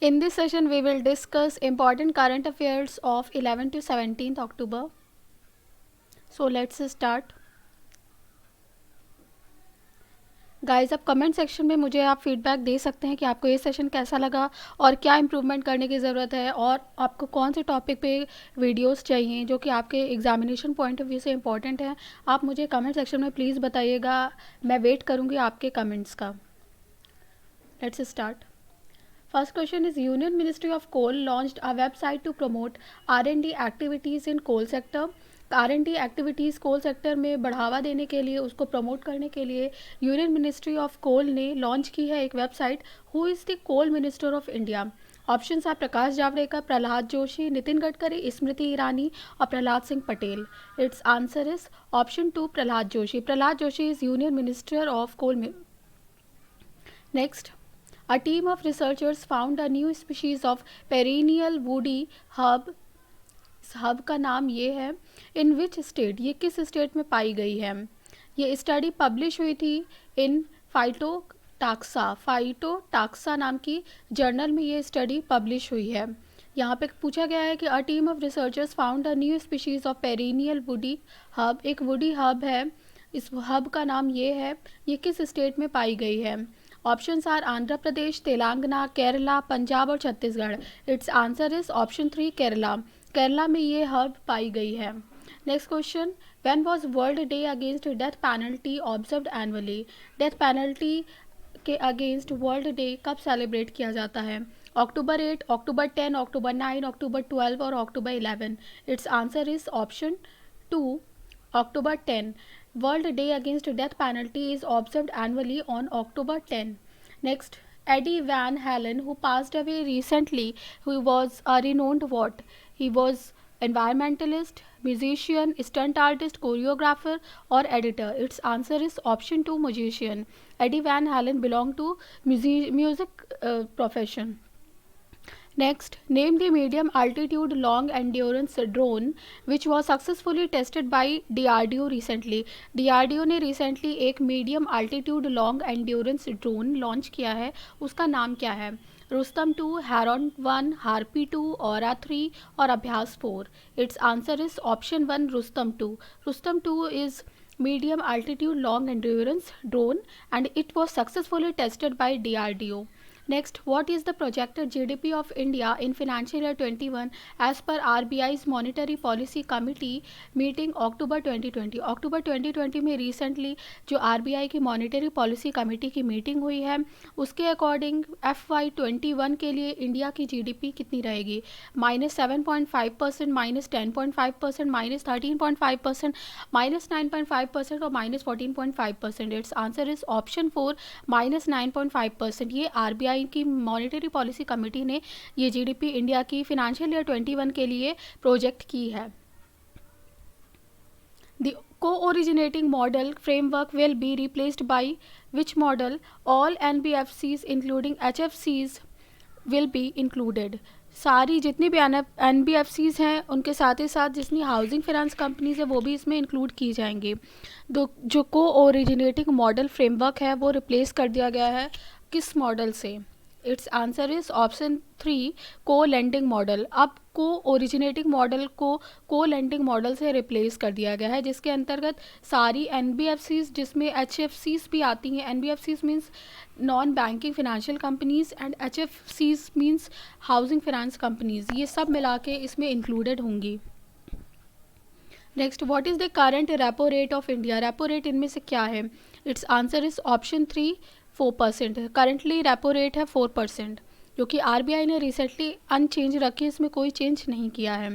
In this session, we will discuss important current affairs of 11 to 17th October. So let's start. Guys, आप comment section में मुझे आप feedback दे सकते हैं कि आपको ये सेशन कैसा लगा और क्या इम्प्रूवमेंट करने की ज़रूरत है और आपको कौन से टॉपिक पे वीडियोस चाहिए जो कि आपके एग्जामिनेशन पॉइंट ऑफ व्यू से इम्पॉर्टेंट है। आप मुझे कमेंट सेक्शन में प्लीज़ बताइएगा, मैं वेट करूँगी आपके कमेंट्स का। Let's start. First question is Union Ministry of Coal launched a website to promote R&D activities in coal sector. R&D activities coal sector में बढ़ावा देने के लिए, उसको प्रमोट करने के लिए यूनियन मिनिस्ट्री ऑफ कोल ने लॉन्च की है एक website. Who is the coal minister of India? Options are Prakash Javadekar, Prahlad Joshi, Nitin Gadkari, Smriti Irani और Prahlad Singh Patel. Its answer is option 2 Prahlad Joshi. Prahlad Joshi is union minister of coal. Next, a team of researchers found a new species of perennial woody herb. इस hub का नाम ये है. इन which state? ये किस state में पाई गई है? ये स्टडी पब्लिश हुई थी इन फाइटोटाक्सा नाम की जर्नल में ये स्टडी पब्लिश हुई है. यहाँ पे पूछा गया है कि a team of researchers found a new species of perennial woody herb. एक वुडी हब है, इस हब का नाम ये है. ये किस स्टेट में पाई गई है? ऑप्शंस आर आंध्र प्रदेश, तेलंगाना, केरला, पंजाब और Chhattisgarh. It's answer is option 3 Kerala. Kerala में ये हर्ब पाई गई है. Next question, when was world day against death penalty observed annually? Death penalty के अगेंस्ट वर्ल्ड डे कब सेलिब्रेट किया जाता है? अक्टूबर 8, अक्टूबर 10, अक्टूबर 9, अक्टूबर 12 और अक्टूबर 11. It's answer is option 2 October 10. World Day Against Death Penalty is observed annually on October 10. Next, Eddie Van Halen, who passed away recently, who was a renowned what? He was environmentalist, musician, stunt artist, choreographer or editor. Its answer is option 2 musician. Eddie Van Halen belonged to music profession. Next, name the medium altitude long endurance drone which was successfully tested by DRDO recently. DRDO ने recently एक medium altitude long endurance drone launch किया है. उसका नाम क्या है? Rustam 2, heron 1, harpy 2, औरा 3 और अभ्यास 4. It's answer is option 1 Rustam 2. Rustam 2 is medium altitude long endurance drone and it was successfully tested by DRDO. Next, what is the projected GDP of India in financial year 21 as per RBI's Monetary Policy Committee meeting October 2020? अक्टूबर 2020 में recently जो RBI की monetary policy committee की meeting हुई है, उसके according FY21 के लिए India की GDP कितनी रहेगी? -7.5%, -10.5%, -13.5%, -9.5% और -14.5%. It's answer is option 4 -9.5%. ये RBI की मॉनेटरी पॉलिसी कमेटी ने ये जीडीपी इंडिया की फिनेंशियल ईयर 21 के लिए प्रोजेक्ट की है. The co-originating model framework will be replaced by which model? All NBFCs including HFCs will be included. सारी जितनी भी NBFCs हैं उनके साथ ही साथ जितनी हाउसिंग फाइनेंस कंपनीज है वो भी इसमें इंक्लूड की जाएंगी. जो को ओरिजिनेटिंग मॉडल फ्रेमवर्क है वो रिप्लेस कर दिया गया है किस मॉडल से? इट्स आंसर इज ऑप्शन 3 को लेंडिंग मॉडल. अब को ओरिजिनेटिंग मॉडल को को लेंडिंग मॉडल से रिप्लेस कर दिया गया है, जिसके अंतर्गत सारी NBFCs जिसमें HFCs भी आती हैं. NBFCs means non banking financial companies and HFCs means housing finance companies, ये सब मिला के इसमें इंक्लूडेड होंगी. Next, what is the current repo rate of India? Repo rate इनमें से क्या है? It's answer is option 3 4%. Currently repo rate है 4%, जो कि RBI ने रिसेंटली अनचेंज रखी, इसमें कोई चेंज नहीं किया है.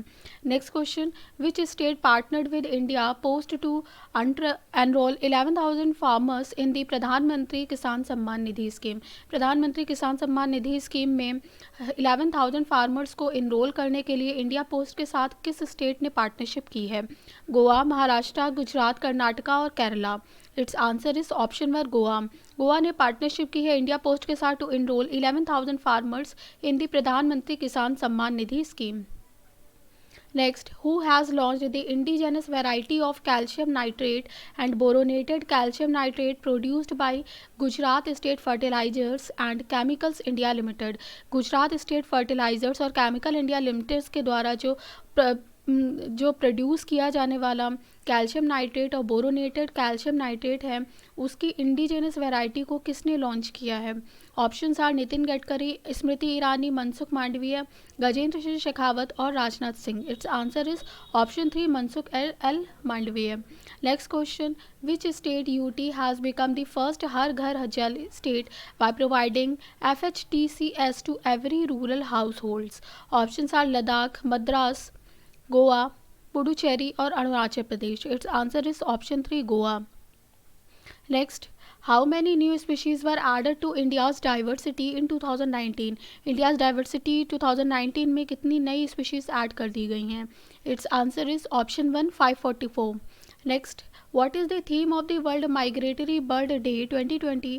Next question, which state partnered with India Post to enroll 11,000 farmers in the Pradhan Mantri Kisan Samman Nidhi scheme? प्रधानमंत्री किसान सम्मान निधि स्कीम में 11,000 फार्मर्स को इनरोल करने के लिए इंडिया पोस्ट के साथ किस स्टेट ने पार्टनरशिप की है? गोवा, महाराष्ट्र, गुजरात, कर्नाटका और Kerala. It's answer is option 1 Goa. Goa ने पार्टनरशिप की है इंडिया पोस्ट के साथ to enrol 11,000 farmers in the Pradhan Mantri Kisan Samman Nidhi scheme. Next, who has launched the indigenous variety of calcium nitrate and boronated calcium nitrate produced by Gujarat State Fertilizers and Chemicals India Limited? Gujarat state fertilizers और chemical India limited के द्वारा जो produce किया जाने वाला calcium nitrate और boronated calcium nitrate है, उसकी इंडिजिनस वैरायटी को किसने लॉन्च किया है? ऑप्शंस आर नितिन गडकरी, स्मृति ईरानी, मनसुख मांडविया, गजेंद्र सिंह शेखावत और Rajnath Singh. It's answer is option 3, Mansukh L Mandaviya. Next question, which state UT has become the first Har Ghar Jal state by providing FHTCS to every rural households? Options are Ladakh, Madras, Goa, Puducherry और Arunachal Pradesh. It's answer is option 3, Goa. Next, how many new species were added to India's diversity in 2019? India's diversity 2019 में कितनी नई species add कर दी गई हैं? Its answer is option 1, 544. Next, what is the theme of the World Migratory Bird Day 2020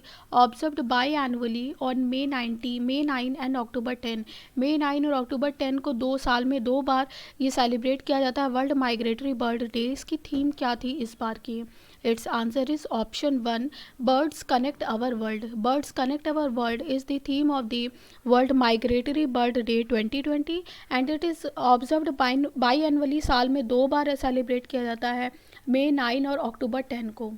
observed biannually on May 9 and October 10? May 9 और October 10 को 2 साल में 2 बार ये सेलिब्रेट किया जाता है वर्ल्ड माइग्रेटरी बर्ड डे. इसकी थीम क्या थी इस बार की? Its answer is option 1, birds connect our world. Birds connect our world is the theme of the world migratory bird day 2020 and it is observed by annually, साल में 2 बार celebrate किया जाता है, May 9 और October 10 को.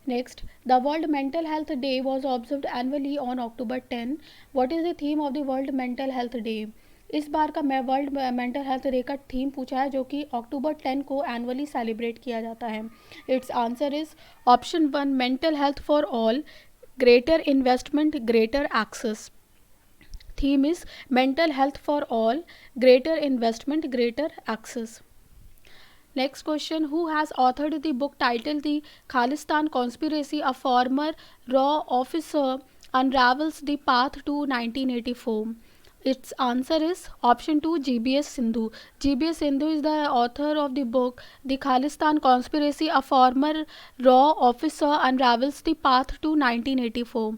Next, the world mental health day was observed annually on October 10. What is the theme of the world mental health day? इस बार का मैं वर्ल्ड मेंटल हेल्थ डे का थीम पूछा है जो कि October 10 को एनुअली सेलिब्रेट किया जाता है. It's answer is option 1, mental health for all, greater investment, greater access. Theme is mental health for all, greater investment, greater access. Next question, who has authored the book titled The Khalistan Conspiracy? A former raw officer unravels the path to 1984. Its answer is option 2, GBS Sindhu. GBS Sindhu is the author of the book The Khalistan Conspiracy. A former raw officer unravels the path to 1984.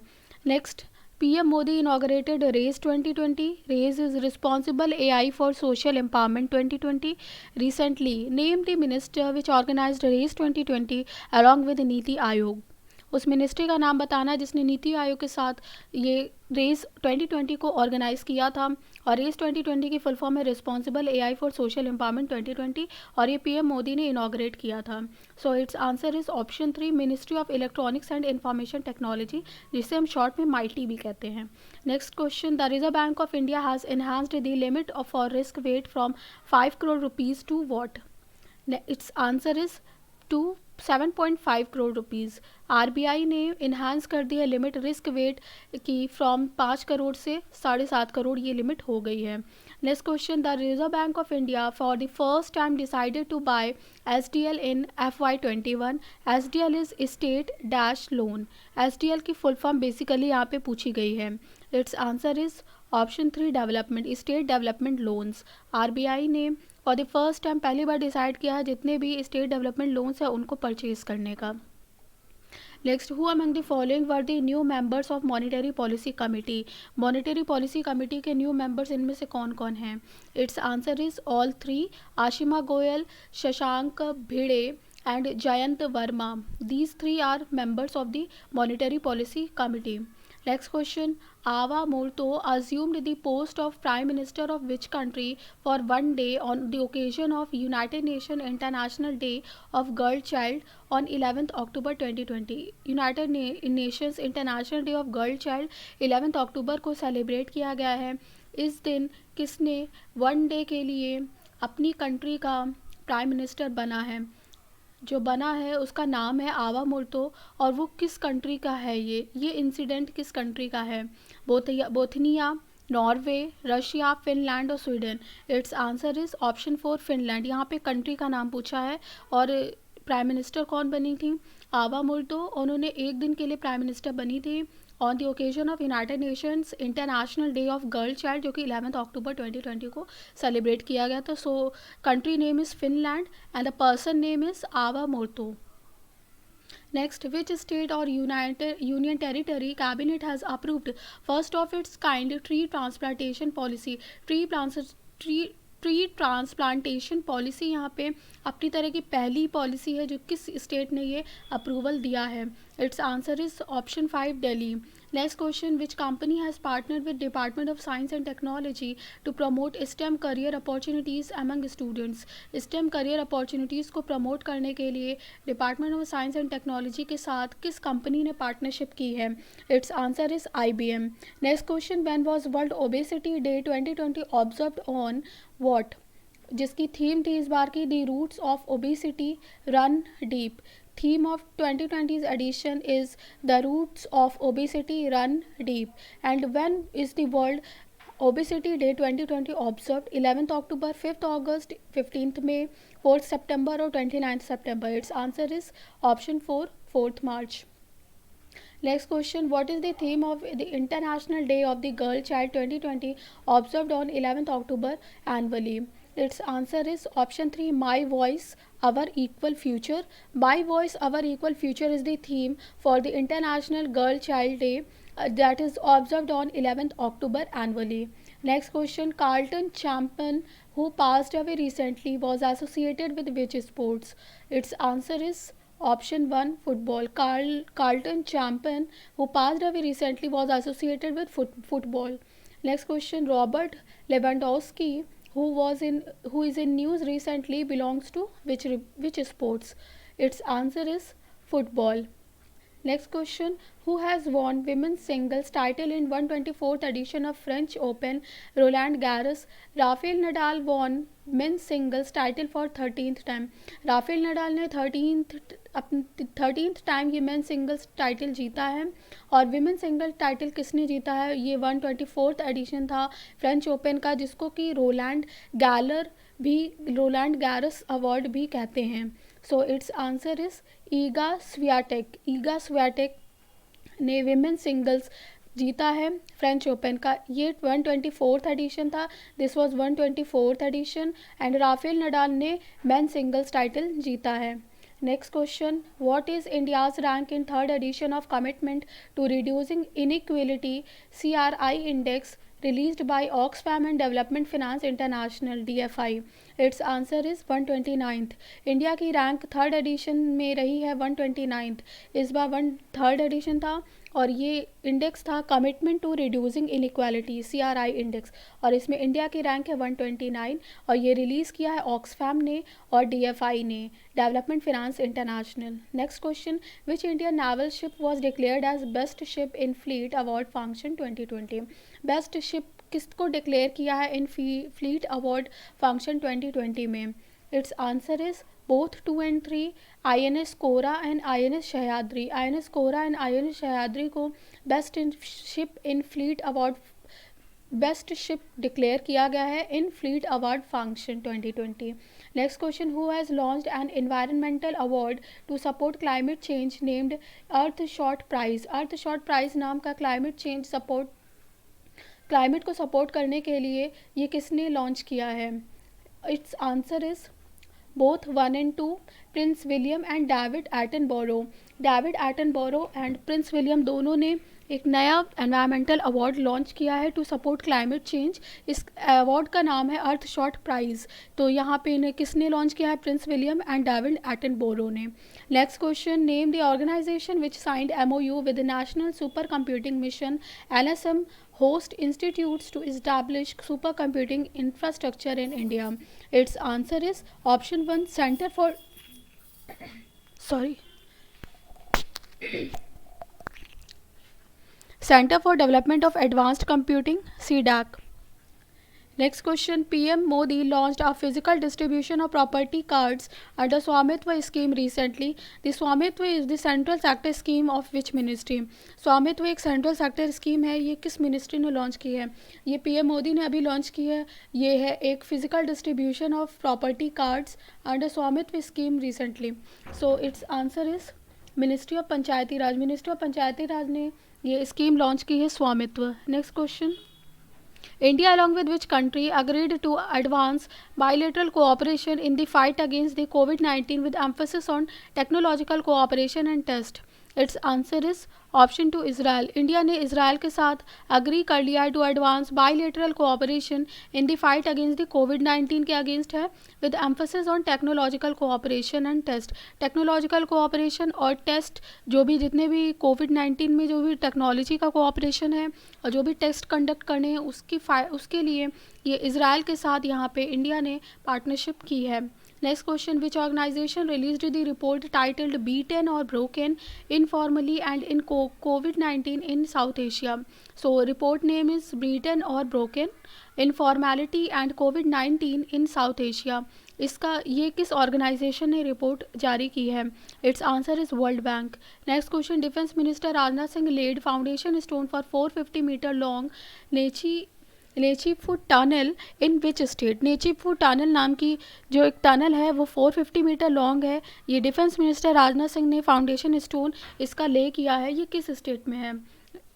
Next, PM Modi inaugurated RAISE 2020. RAISE is Responsible AI for Social Empowerment 2020. Recently, name the minister which organized RAISE 2020 along with NITI Aayog. उस ministry का नाम बताना जिसने नीति आयोग के साथ ये race 2020 को organise किया था. और रेस 2020 की फुल फॉर्म है responsible AI for social empowerment 2020 और ये PM मोदी ने इनाग्रेट किया था. So it's answer is option 3, ministry of electronics and information technology, जिसे हम शॉर्ट में MITI भी कहते हैं. Next question, the reserve bank of India has enhanced the limit for risk weight from 5 crore rupees to what? Its answer is to 7.5 crore rupees. RBI ने enhance कर दी है लिमिट रिस्क वेट की from 5 crore से 7.5 करोड़ ये लिमिट हो गई है. Next question, the reserve bank of India for the first time decided to buy SDL in FY21. SDL is state dash loan. SDL की फुल फॉर्म बेसिकली यहाँ पे पूछी गई है. It's answer is option 3, development, state development loans. RBI ने for the first time पहली बार decide किया है जितने भी स्टेट डेवलपमेंट लोन्स हैं उनको परचेज करने का. Next, who among the following were the new members of monetary policy committee? Monetary policy committee के न्यू मेंबर्स इनमें से कौन कौन हैं? Its answer is all 3, Ashima Goyal, Shashank Bhide and Jayanth Varma. These 3 are members of the monetary policy committee. Next question, Ava Murto assumed the post of Prime Minister of which country for one day on the occasion of United Nations International Day of Girl Child on 11th October 2020. United Nations International Day of Girl Child 11th अक्टूबर को celebrate किया गया है. इस दिन किसने one day के लिए अपनी कंट्री का प्राइम मिनिस्टर बना है? जो बना है उसका नाम है आवा मुर्तो. और वो किस कंट्री का है? ये इंसिडेंट किस कंट्री का है? बोथनिया, नॉर्वे, रशिया, फिनलैंड और Sweden. It's answer is option 4, Finland. यहाँ पे कंट्री का नाम पूछा है और प्राइम मिनिस्टर कौन बनी थी? आवा मुर्तो. उन्होंने एक दिन के लिए प्राइम मिनिस्टर बनी थी on the occasion of United Nations international day of girl child जो कि 11th अक्टूबर 2020 को सेलिब्रेट किया गया था. सो country name is Finland and the person name is आवा मुर्तो. Next, which state or union territory cabinet has approved first of its kind tree transplantation policy? Tree tree transplantation policy यहाँ पे अपनी तरह की पहली पॉलिसी है जो किस स्टेट ने ये अप्रूवल दिया है? It's answer is option 5 Delhi. Next question, which company has partnered with department of science and technology to promote stem career opportunities among students? Stem career opportunities को प्रमोट करने के लिए department of science and technology के साथ किस company ने partnership की है? It's answer is IBM। Next question, when was world obesity day 2020 observed on what? जिसकी थीम थी इस बार की the roots of obesity run deep. Theme of 2020's edition is the roots of obesity run deep. And when is the World Obesity Day 2020 observed? 11th October, 5th August, 15th May, 4th September or 29th September? Its answer is option 4, 4th March. Next question, what is the theme of the International Day of the Girl Child 2020 observed on 11th October annually? Its answer is option 3, My Voice, Our Equal Future. My Voice, Our Equal Future is the theme for the International Girl Child Day that is observed on 11th October annually. Next question, Carlton Champion, who passed away recently, was associated with which sports? Its answer is option 1, football. Carlton Champion, who passed away recently, was associated with football. Next question, Robert Lewandowski, who is in news recently, belongs to which sports? Its answer is football. Next question, who has won women's singles title in 124th edition of French Open Roland Garros? Rafael Nadal won men's singles title for 13th time. Rafael Nadal ने 13th time ये men's singles title जीता है। और women single title किसने जीता है? ये 124th edition था फ्रेंच ओपन का, जिसको कि रोलैंड गैरस अवार्ड भी कहते हैं। So it's answer is Iga Swiatek ने विमेन सिंगल्स जीता है फ्रेंच ओपन का। ये 124th एडिशन था, this was 124th edition. And Rafael Nadal ने मेन सिंगल्स टाइटल जीता है। Next question, what is India's rank in third edition of commitment to reducing inequality CRI index released by Oxfam and Development Finance International DFI? Its answer is 129th। India की rank third edition में रही है 129th। इस बार third edition था और ये index था commitment to reducing inequality CRI index, और इसमें इंडिया की रैंक है 129 और ये रिलीज़ किया है ऑक्सफैम ने और DFI ने, development finance international. Next question, which Indian naval ship was declared as best ship in fleet award function 2020? Best ship किसको डिक्लेयर किया है इन फ्लीट अवार्ड फंक्शन 2020 में? It's answer is both 2 and 3, INS Kora and INS Sahyadri. INS Kora and INS Sahyadri को best ship in fleet award best ship declare किया गया है in fleet award function 2020। Next question, who has launched an environmental award to support climate change named earth shot prize? Earth shot prize नाम का climate को support करने के लिए ये किसने लॉन्च किया है? It's answer is both 1 and 2, prince William and David Attenborough. David Attenborough and prince William दोनों ने एक नया एनवायरमेंटल अवार्ड लॉन्च किया है टू सपोर्ट क्लाइमेट चेंज। इस अवार्ड का नाम है अर्थ शॉट प्राइज़। तो यहाँ पे इन्हें किसने लॉन्च किया है? Prince William and David Attenborough ने। Next question, name the organisation which signed MOU with the national super computing mission NSM host institutes to establish supercomputing infrastructure in India? Its answer is option 1, Center for Development of Advanced Computing, CDAC. Next question, PM Modi launched a physical distribution of property cards under Swamitva scheme recently. The Swamitva is the central sector scheme of which ministry? स्वामित्व एक central sector scheme है, ये किस ministry ने launch की है? ये PM Modi ने अभी लॉन्च की है। ये है एक physical distribution of property cards under Swamitva scheme recently. So it's answer is ministry of Panchayati Raj. Ministry of Panchayati Raj ने ये स्कीम लॉन्च की है Swamitva. Next question, India along with which country agreed to advance bilateral cooperation in the fight against the COVID-19 with emphasis on technological cooperation and test? It's answer is option two Israel. India ने Israel के साथ agree कर लिया है to advance bilateral cooperation in the fight against the कोविड-19 के against है, with emphasis on technological cooperation and test. Technological cooperation और टेस्ट, जो भी जितने भी कोविड-19 में जो भी टेक्नोलॉजी का कोऑपरेशन है और जो भी टेस्ट कंडक्ट करने हैं उसके लिए ये इसराइल के साथ यहाँ पे इंडिया ने पार्टनरशिप की है। Next question, which organisation released the report titled beaten or broken informally and in COVID-19 in South Asia? So report name is beaten or broken, informality and COVID-19 in South Asia. इसका ये किस organisation ने report जारी की है? It's answer is world bank. Next question, defence minister Rajnath Singh laid foundation stone for 450 metre long Nechiphu tunnel in which state? Nechiphu tunnel नाम की जो एक टनल है वो 450 मीटर लॉन्ग है। ये डिफेंस मिनिस्टर राजनाथ सिंह ने फाउंडेशन स्टोन इसका ले किया है। ये किस स्टेट में है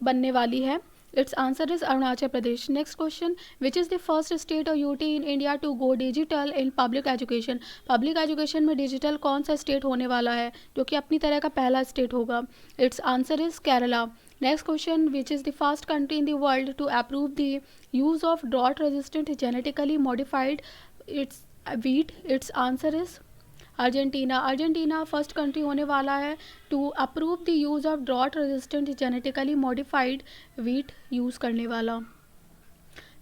बनने वाली है? It's answer is Arunachal Pradesh. Next question, which is the first state और UT in India to go digital in public education? Public education में डिजिटल कौन सा स्टेट होने वाला है जो कि अपनी तरह का पहला स्टेट होगा? Its answer is Kerala. Next question, which is the first country in the world to approve the use of drought resistant genetically modified its wheat? Its answer is Argentina. Argentina first country होने वाला है to approve the use of drought resistant genetically modified wheat use करने वाला।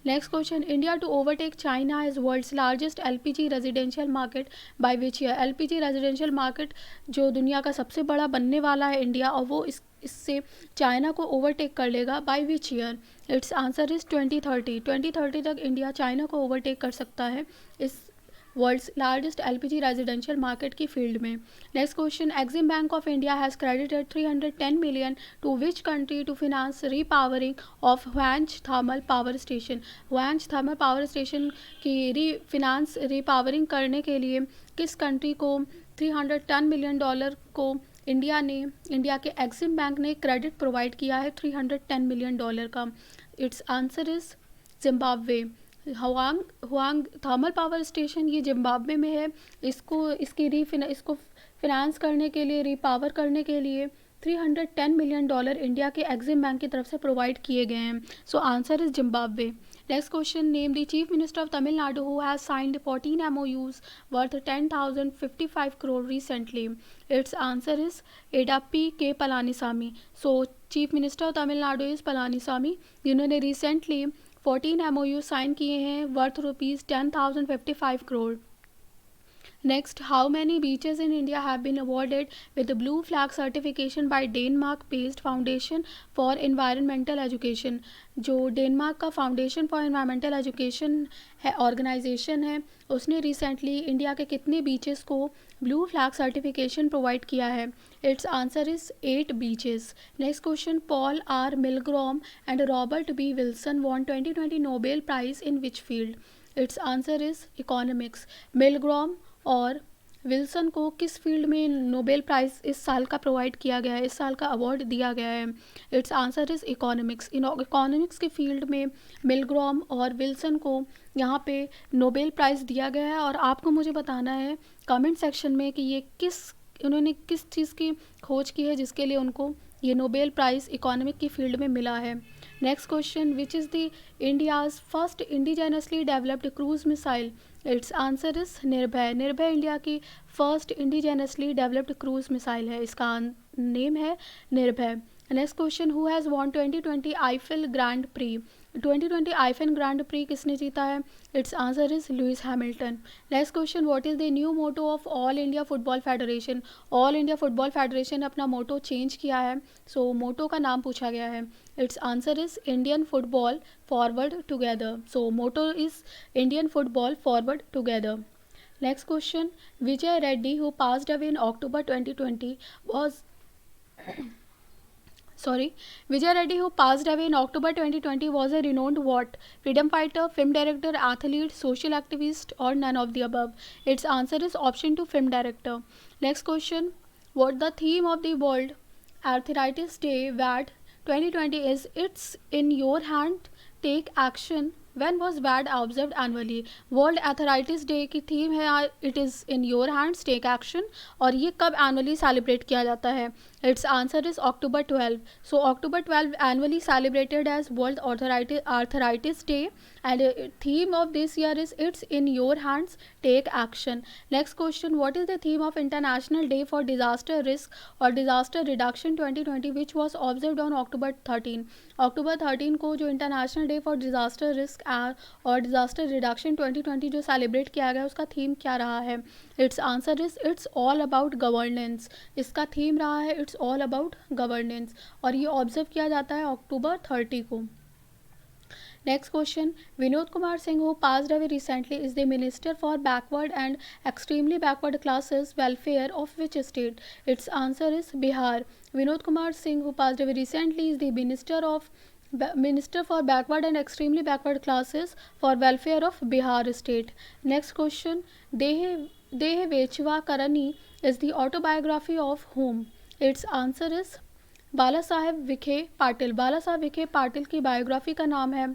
नेक्स्ट क्वेश्चन, India to overtake China as world's largest LPG residential market by which year? LPG residential market जो दुनिया का सबसे बड़ा बनने वाला है इंडिया, और वो इससे चाइना को ओवरटेक कर लेगा bye which year? It's answer is 2030। 2030 तक इंडिया चाइना को ओवरटेक कर सकता है इस world's largest LPG residential market की फील्ड में। Next question, EXIM bank of India has credited 310 million to which country to finance repowering of Hwange thermal power station? Hwange thermal power station की finance repowering करने के लिए किस country को 310 million dollar को India के EXIM bank ने credit provide किया है 310 मिलियन डॉलर का? It's answer is Zimbabwe. Hwange thermal power station ये जिम्बाब्वे में है। इसको फिनांस करने के लिए, रीपावर करने के लिए 310 मिलियन डॉलर इंडिया के एग्जिम बैंक की तरफ से प्रोवाइड किए गए हैं। So answer is Zimbabwe. Next question, name the chief minister of Tamil Nadu who has signed 14 MOUs worth 10,055 crore recently? It's answer is Edappadi K Palaniswami. So chief minister of Tamil Nadu is Palaniswami, जिन्होंने recently 14 MOU sign किए हैं worth rupees 10,055 crore. Next, how many beaches in India have been awarded with blue flag certification by Denmark based foundation for environmental education? जो Denmark का foundation for environmental education है organisation है, उसने recently India के कितने beaches को blue flag certification provide किया है? It's answer is 8 beaches. Next question, Paul R Milgrom and Robert B Wilson won 2020 Nobel prize in which field? Its answer is economics. Milgrom और Wilson को किस field में Nobel prize इस साल का provide किया गया है, इस साल का अवार्ड दिया गया है? It's answer is economics. Economics की फील्ड में मिलग्रॉम और विल्सन को यहाँ पे नोबेल प्राइज़ दिया गया है। और आपको मुझे बताना है कमेंट सेक्शन में कि ये उन्होंने किस चीज़ की खोज की है जिसके लिए उनको ये नोबेल प्राइज़ इकोनॉमिक की फील्ड में मिला है। Next question, which is the India's first indigenously developed cruise missile? It's answer is Nirbhay. Nirbhay India की first indigenously developed cruise missile है, इसका नेम है Nirbhay. Next question, who has won 2020 Eifel grand prix? 2020 Eifel grand prix किसने जीता है? It's answer is Lewis Hamilton. Next question, what is the new motto of all India football federation? All India football federation ने अपना मोटो change किया है, सो मोटो का नाम पूछा गया है। It's answer is Indian football forward together. So motto is Indian football forward together. Next question, Vijay Reddy who passed away in October 2020 was Vijay Reddy, who passed away in October 2020, was a renowned what? Freedom fighter, film director, athlete, social activist, or none of the above? Its answer is option 2, film director. Next question, what the theme of the World Arthritis Day WAD 2020 is? It's in your hand, take action. When was WAD observed annually? World arthritis day की theme है it is in your hands take action, और ये कब annually celebrate किया जाता है? Its answer is October 12. So October 12 annually celebrated as World Arthritis Day, and theme of this year is It's in Your Hands, Take Action. Next question, what is the theme of International Day for Disaster Risk or Disaster Reduction 2020 which was observed on October 13? October 13 को जो international day for disaster risk और disaster reduction 2020 जो celebrate किया गया उसका theme क्या रहा है? It's answer is it's all about governance. इसका थीम रहा है इट्स ऑल अबाउट गवर्नेंस, और ये ऑब्जर्व किया जाता है October 30 को. Next question, Vinod Kumar Singh, who passed away recently, is the Minister for Backward and Extremely Backward Classes Welfare of which state? Its answer is Bihar. Vinod Kumar Singh, who passed away recently, is the Minister for Backward and Extremely Backward Classes for Welfare of Bihar State. Next question, Dehe Vechwa Karani is the autobiography of whom? Its answer is बाला साहेब विखे पाटिल. बाला साहेब विखे पाटिल की biography का नाम है,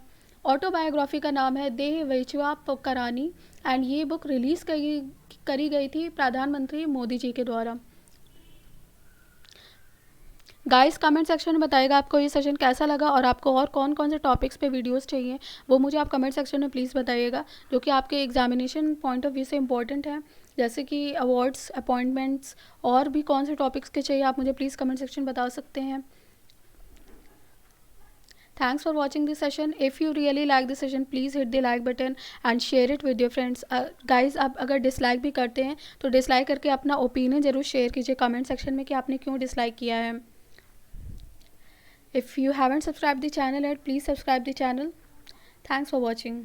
autobiography का नाम है देह वेचवा करानी, and ये बुक रिलीज़ करी गई थी प्रधानमंत्री मोदी जी के द्वारा. गाइस कमेंट सेक्शन में बताइएगा आपको ये सेशन कैसा लगा, और आपको और कौन कौन से टॉपिक्स पे वीडियोस चाहिए वो मुझे आप कमेंट सेक्शन में प्लीज़ बताइएगा, जो कि आपके एग्जामिनेशन पॉइंट ऑफ व्यू से इंपॉर्टेंट है. जैसे कि अवार्ड्स, अपॉइंटमेंट्स, और भी कौन से टॉपिक्स के चाहिए आप मुझे प्लीज़ कमेंट सेक्शन बता सकते हैं. Thanks for watching this session. If you really like this session, please hit the like button and share it with your friends. Guys, आप अगर डिसलाइक भी करते हैं तो डिसलाइक करके अपना ओपिनियन ज़रूर शेयर कीजिए कमेंट सेक्शन में कि आपने क्यों डिसलाइक किया है. If you haven't subscribed the channel yet, please subscribe the channel. Thanks for watching.